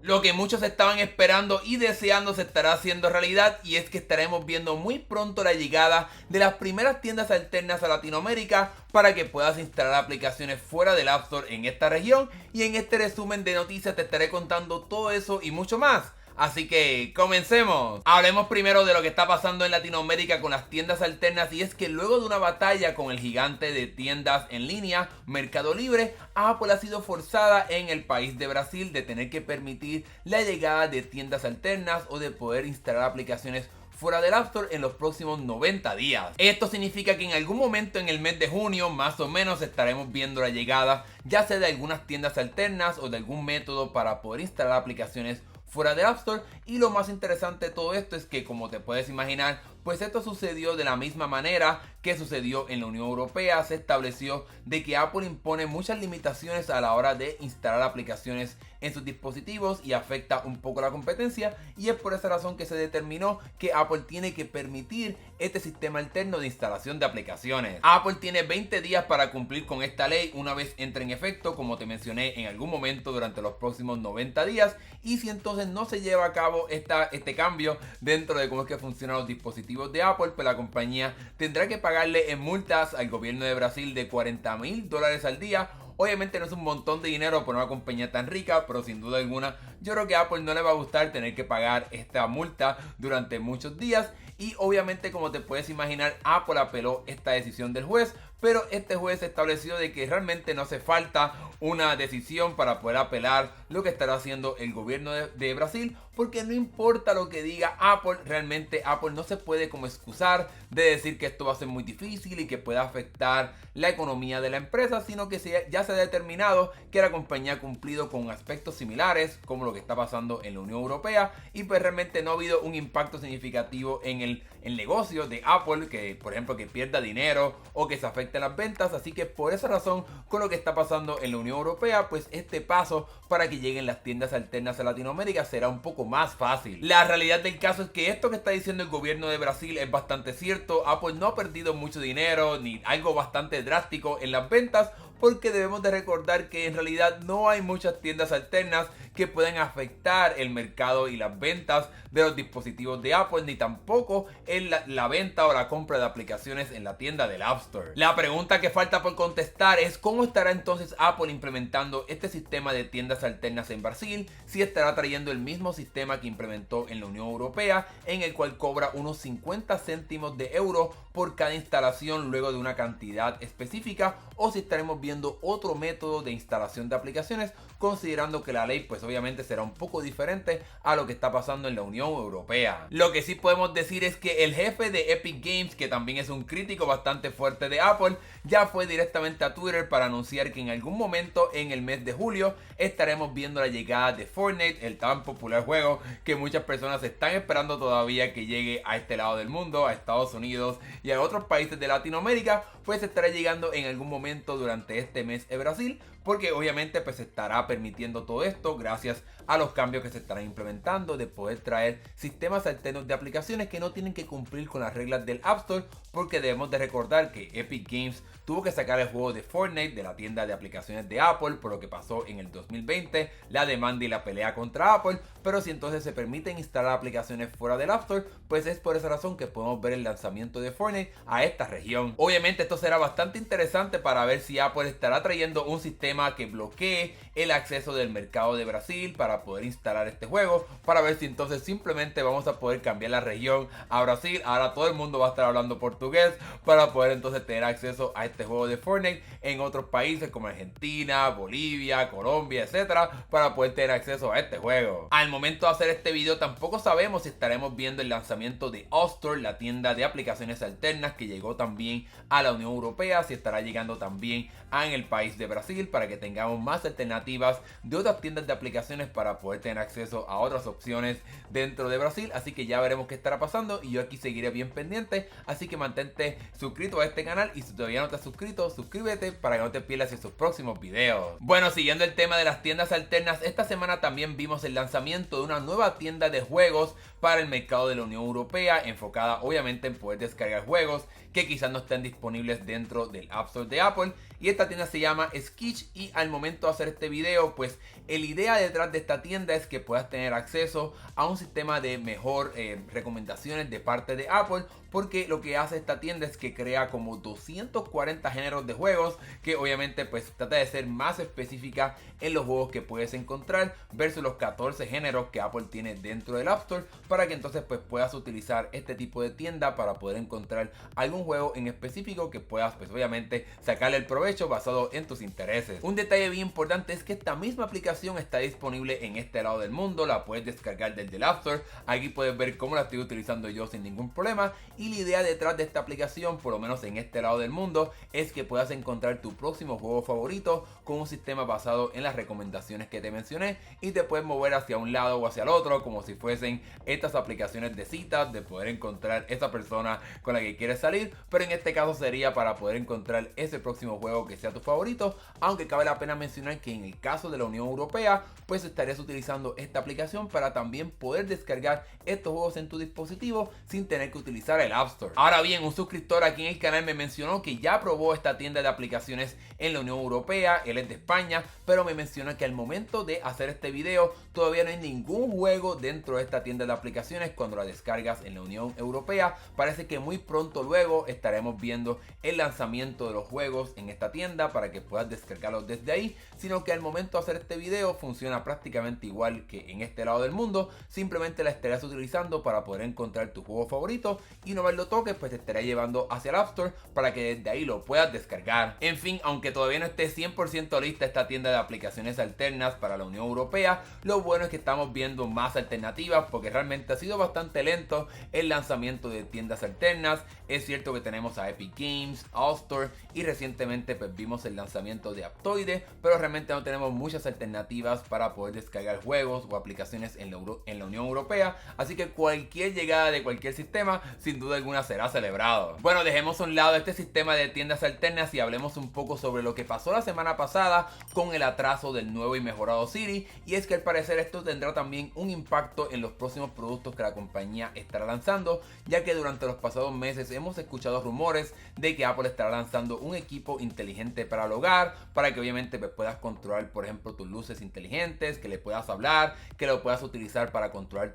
Lo que muchos estaban esperando y deseando se estará haciendo realidad, y es que estaremos viendo muy pronto la llegada de las primeras tiendas alternas a Latinoamérica para que puedas instalar aplicaciones fuera del App Store en esta región, y en este resumen de noticias te estaré contando todo eso y mucho más. Así que comencemos. Hablemos primero de lo que está pasando en Latinoamérica con las tiendas alternas, y es que luego de una batalla con el gigante de tiendas en línea Mercado Libre, Apple ha sido forzada en el país de Brasil de tener que permitir la llegada de tiendas alternas o de poder instalar aplicaciones fuera del App Store en los próximos 90 días. Esto significa que en algún momento en el mes de junio, más o menos, estaremos viendo la llegada ya sea de algunas tiendas alternas o de algún método para poder instalar aplicaciones fuera del App Store. Y lo más interesante de todo esto es que, como te puedes imaginar, pues esto sucedió de la misma manera que sucedió en la Unión Europea. Se estableció de que Apple impone muchas limitaciones a la hora de instalar aplicaciones en sus dispositivos y afecta un poco la competencia, y es por esa razón que se determinó que Apple tiene que permitir este sistema alterno de instalación de aplicaciones. Apple tiene 20 días para cumplir con esta ley una vez entre en efecto, como te mencioné, en algún momento durante los próximos 90 días, y si entonces no se lleva a cabo este cambio dentro de cómo es que funcionan los dispositivos de Apple, pues la compañía tendrá que pagarle en multas al gobierno de Brasil de $40,000 al día. Obviamente no es un montón de dinero para una compañía tan rica, pero sin duda alguna yo creo que a Apple no le va a gustar tener que pagar esta multa durante muchos días. Y obviamente, como te puedes imaginar, Apple apeló esta decisión del juez, pero este juez estableció de que realmente no hace falta una decisión para poder apelar lo que estará haciendo el gobierno de Brasil, porque no importa lo que diga Apple, realmente Apple no se puede como excusar de decir que esto va a ser muy difícil y que pueda afectar la economía de la empresa, sino que ya se ha determinado que la compañía ha cumplido con aspectos similares como lo que está pasando en la Unión Europea, y pues realmente no ha habido un impacto significativo en el negocio de Apple, que por ejemplo que pierda dinero o que se afecte las ventas. Así que por esa razón, con lo que está pasando en la Unión Europea, pues este paso para que lleguen las tiendas alternas a Latinoamérica será un poco más fácil. La realidad del caso es que esto que está diciendo el gobierno de Brasil es bastante cierto. Apple no ha perdido mucho dinero ni algo bastante drástico en las ventas, porque debemos de recordar que en realidad no hay muchas tiendas alternas que puedan afectar el mercado y las ventas de los dispositivos de Apple, ni tampoco en la venta o la compra de aplicaciones en la tienda del App Store. La pregunta que falta por contestar es cómo estará entonces Apple implementando este sistema de tiendas alternas en Brasil, si estará trayendo el mismo sistema que implementó en la Unión Europea, en el cual cobra unos 50 céntimos de euro por cada instalación luego de una cantidad específica, o si estaremos viendo otro método de instalación de aplicaciones, considerando que la ley pues obviamente será un poco diferente a lo que está pasando en la Unión Europea. Lo que sí podemos decir es que el jefe de Epic Games, que también es un crítico bastante fuerte de Apple, ya fue directamente a Twitter para anunciar que en algún momento en el mes de julio estaremos viendo la llegada de Fortnite, el tan popular juego que muchas personas están esperando todavía que llegue a este lado del mundo, a Estados Unidos y a otros países de Latinoamérica. Pues estará llegando en algún momento durante este mes en Brasil, porque obviamente pues se estará permitiendo todo esto gracias a los cambios que se estarán implementando de poder traer sistemas alternos de aplicaciones que no tienen que cumplir con las reglas del App Store, porque debemos de recordar que Epic Games tuvo que sacar el juego de Fortnite de la tienda de aplicaciones de Apple por lo que pasó en el 2020, la demanda y la pelea contra Apple. Pero si entonces se permiten instalar aplicaciones fuera del App Store, pues es por esa razón que podemos ver el lanzamiento de Fortnite a esta región. Obviamente esto será bastante interesante para ver si Apple estará trayendo un sistema que bloquee el acceso del mercado de Brasil para poder instalar este juego, para ver si entonces simplemente vamos a poder cambiar la región a Brasil. Ahora todo el mundo va a estar hablando portugués para poder entonces tener acceso a este juego de Fortnite en otros países como Argentina, Bolivia, Colombia, etcétera, para poder tener acceso a este juego. Al momento de hacer este video tampoco sabemos si estaremos viendo el lanzamiento de Allstore, la tienda de aplicaciones alternas que llegó también a la Unión Europea, si estará llegando también en el país de Brasil, para que tengamos más alternativas de otras tiendas de aplicaciones para poder tener acceso a otras opciones dentro de Brasil. Así que ya veremos qué estará pasando, y yo aquí seguiré bien pendiente, así que mantente suscrito a este canal, y si todavía no te has suscrito, suscríbete para que no te pierdas estos próximos videos. Bueno, siguiendo el tema de las tiendas alternas, esta semana también vimos el lanzamiento de una nueva tienda de juegos para el mercado de la Unión Europea, enfocada obviamente en poder descargar juegos que quizás no estén disponibles dentro del App Store de Apple. Y esta tienda se llama Skitch y al momento de hacer este video, pues la idea detrás de esta tienda es que puedas tener acceso a un sistema de mejor recomendaciones de parte de Apple, porque lo que hace esta tienda es que crea como 240 géneros de juegos, que obviamente pues trata de ser más específica en los juegos que puedes encontrar versus los 14 géneros que Apple tiene dentro del App Store, para que entonces pues puedas utilizar este tipo de tienda para poder encontrar algún juego en específico que puedas pues obviamente sacarle el provecho basado en tus intereses. Un detalle bien importante es que esta misma aplicación está disponible en este lado del mundo, la puedes descargar desde el App Store. Aquí puedes ver cómo la estoy utilizando yo sin ningún problema, y la idea detrás de esta aplicación, por lo menos en este lado del mundo, es que puedas encontrar tu próximo juego favorito con un sistema basado en las recomendaciones que te mencioné, y te puedes mover hacia un lado o hacia el otro como si fuesen estas aplicaciones de citas, de poder encontrar esa persona con la que quieres salir, pero en este caso sería para poder encontrar ese próximo juego que sea tu favorito, aunque cabe la pena mencionar que en el caso de la Unión Europea pues estarías utilizando esta aplicación para también poder descargar estos juegos en tu dispositivo sin tener que utilizar el App Store. Ahora bien, un suscriptor aquí en el canal me mencionó que ya probó esta tienda de aplicaciones en la Unión Europea, él es de España, pero me mencionó que al momento de hacer este video todavía no hay ningún juego dentro de esta tienda de aplicaciones cuando la descargas en la Unión Europea. Parece que muy pronto luego estaremos viendo el lanzamiento de los juegos en esta tienda para que puedas descargarlos desde ahí, sino que al momento de hacer este video funciona prácticamente igual que en este lado del mundo. Simplemente la estarás utilizando para poder encontrar tu juego favorito, y no lo toques pues te estará llevando hacia el App Store para que desde ahí lo puedas descargar. En fin, aunque todavía no esté 100% lista esta tienda de aplicaciones alternas para la Unión Europea, lo bueno es que estamos viendo más alternativas, porque realmente ha sido bastante lento el lanzamiento de tiendas alternas. Es cierto que tenemos a Epic Games, All Store, y recientemente pues vimos el lanzamiento de Aptoide, pero realmente no tenemos muchas alternativas para poder descargar juegos o aplicaciones en la Unión Europea, así que cualquier llegada de cualquier sistema sin duda alguna será celebrado. Bueno, dejemos a un lado este sistema de tiendas alternas y hablemos un poco sobre lo que pasó la semana pasada con el atraso del nuevo y mejorado Siri, y es que al parecer esto tendrá también un impacto en los próximos productos que la compañía estará lanzando, ya que durante los pasados meses hemos escuchado rumores de que Apple estará lanzando un equipo inteligente para el hogar, para que obviamente puedas controlar por ejemplo tus luces inteligentes, que le puedas hablar, que lo puedas utilizar para controlar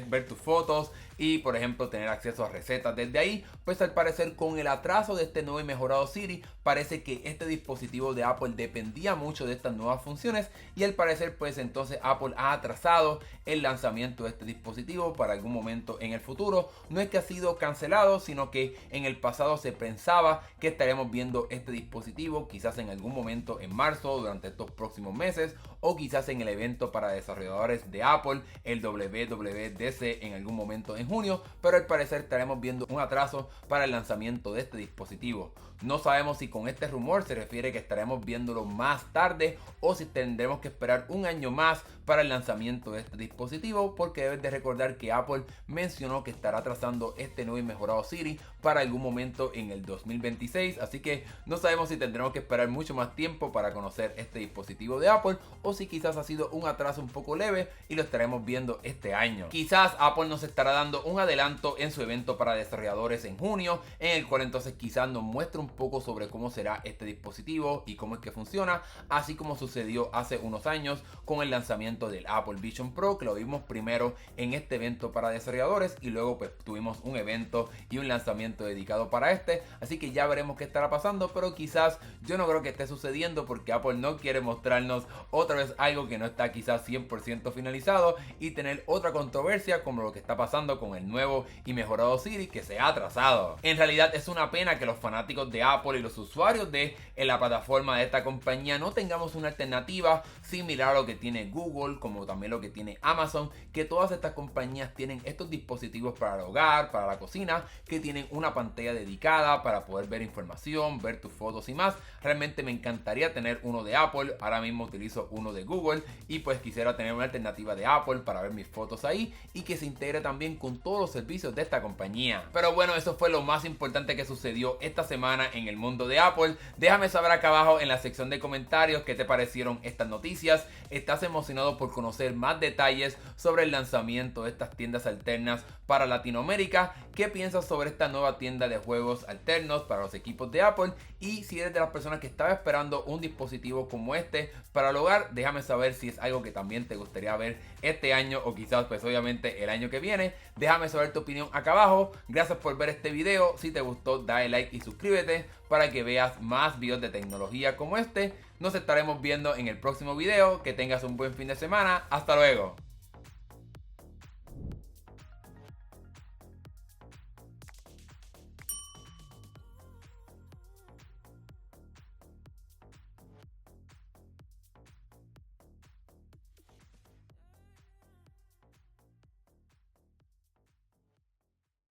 ver tus fotos y por ejemplo tener acceso a recetas desde ahí. Pues al parecer con el atraso de este nuevo y mejorado Siri, parece que este dispositivo de Apple dependía mucho de estas nuevas funciones, y al parecer pues entonces Apple ha atrasado el lanzamiento de este dispositivo para algún momento en el futuro. No es que ha sido cancelado, sino que en el pasado se pensaba que estaremos viendo este dispositivo quizás en algún momento en marzo, durante estos próximos meses, o quizás en el evento para desarrolladores de Apple, el WWDC, en algún momento en junio, pero al parecer estaremos viendo un atraso para el lanzamiento de este dispositivo. No sabemos si con este rumor se refiere que estaremos viéndolo más tarde o si tendremos que esperar un año más para el lanzamiento de este dispositivo, porque debes de recordar que Apple mencionó que estará trazando este nuevo y mejorado Siri para algún momento en el 2026, así que no sabemos si tendremos que esperar mucho más tiempo para conocer este dispositivo de Apple, o si quizás ha sido un atraso un poco leve y lo estaremos viendo este año. Quizás Apple nos estará dando un adelanto en su evento para desarrolladores en junio, en el cual entonces quizás nos muestre un poco sobre cómo será este dispositivo y cómo es que funciona, así como sucedió hace unos años con el lanzamiento del Apple Vision Pro, que lo vimos primero en este evento para desarrolladores y luego pues tuvimos un evento y un lanzamiento dedicado para este, así que ya veremos qué estará pasando, pero quizás yo no creo que esté sucediendo porque Apple no quiere mostrarnos otra vez algo que no está quizás 100% finalizado y tener otra controversia como lo que está pasando con el nuevo y mejorado Siri, que se ha atrasado. En realidad es una pena que los fanáticos de Apple y los usuarios de la plataforma de esta compañía no tengamos una alternativa similar a lo que tiene Google, como también lo que tiene Amazon, que todas estas compañías tienen estos dispositivos para el hogar, para la cocina, que tienen una pantalla dedicada para poder ver información, ver tus fotos y más. Realmente me encantaría tener uno de Apple, ahora mismo utilizo uno de Google y pues quisiera tener una alternativa de Apple para ver mis fotos ahí y que se integre también con todos los servicios de esta compañía. Pero bueno, eso fue lo más importante que sucedió esta semana en el mundo de Apple. Déjame saber acá abajo en la sección de comentarios qué te parecieron estas noticias. ¿Estás emocionado por conocer más detalles sobre el lanzamiento de estas tiendas alternas para Latinoamérica? qué piensas sobre esta nueva tienda de juegos alternos para los equipos de Apple, y si eres de las personas que estaba esperando un dispositivo como este para el hogar, déjame saber si es algo que también te gustaría ver este año o quizás pues obviamente el año que viene. Déjame saber tu opinión acá abajo. Gracias por ver este video. Si te gustó, dale like y suscríbete para que veas más videos de tecnología como este. Nos estaremos viendo en el próximo video. Que tengas un buen fin de semana. Hasta luego.